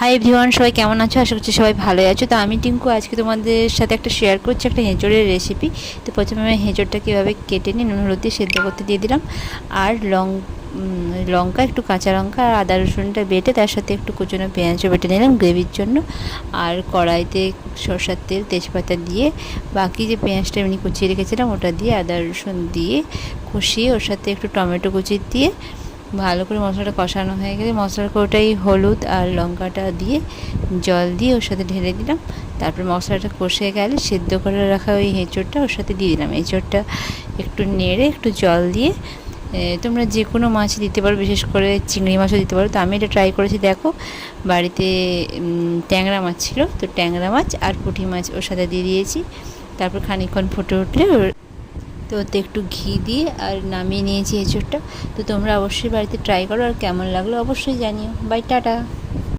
Hi everyone, সবাই কেমন আছো? আশা করছি সবাই ভালোই আছো। তো আমি টিঙ্কু আজকে তোমাদের সাথে একটা শেয়ার করছি একটা এঁচোড়ের রেসিপি। তো প্রথমে আমি এঁচোড়টা কীভাবে কেটে নিই, নুন হলুদ দিয়ে সেদ্ধ করতে দিয়ে দিলাম। আর লঙ্কা, একটু কাঁচা লঙ্কা আর আদা রসুনটা বেটে তার সাথে একটু কুচনো পেঁয়াজও বেটে নিলাম গ্রেভির জন্য। আর কড়াইতে সরষের তেল, তেজপাতা দিয়ে বাকি যে পেঁয়াজটা এমনি কুচিয়ে রেখেছিলাম ওটা দিয়ে আদা রসুন দিয়ে কষিয়ে ওর সাথে একটু টমেটো কুচি দিয়ে ভালো করে মশলাটা কষানো হয়ে গেলে মশলার কোটাই হলুদ আর লঙ্কাটা দিয়ে জল দিয়ে ওর সাথে ঢেলে দিলাম। তারপর মশলাটা কষে গেলে সেদ্ধ করে রাখা ওই এঁচোড়টা ওর সাথে দিয়ে দিলাম। এঁচোড়টা একটু নেড়ে একটু জল দিয়ে তোমরা যে কোনো মাছ দিতে পারো, বিশেষ করে চিংড়ি মাছও দিতে পারো। তো আমি এটা ট্রাই করেছি, দেখো বাড়িতে ট্যাংরা মাছ ছিল, তো ট্যাংরা মাছ আর পুঁটি মাছ ওর সাথে দিয়ে দিয়েছি। তারপর খানিকক্ষণ ফুটে উঠলে তো ওতে একটু ঘি দিয়ে আর নামিয়ে নিয়েছি এঁচোড়টা। তো তোমরা অবশ্যই বাড়িতে ট্রাই করো, আর কেমন লাগলো অবশ্যই জানিও। Bye, tata.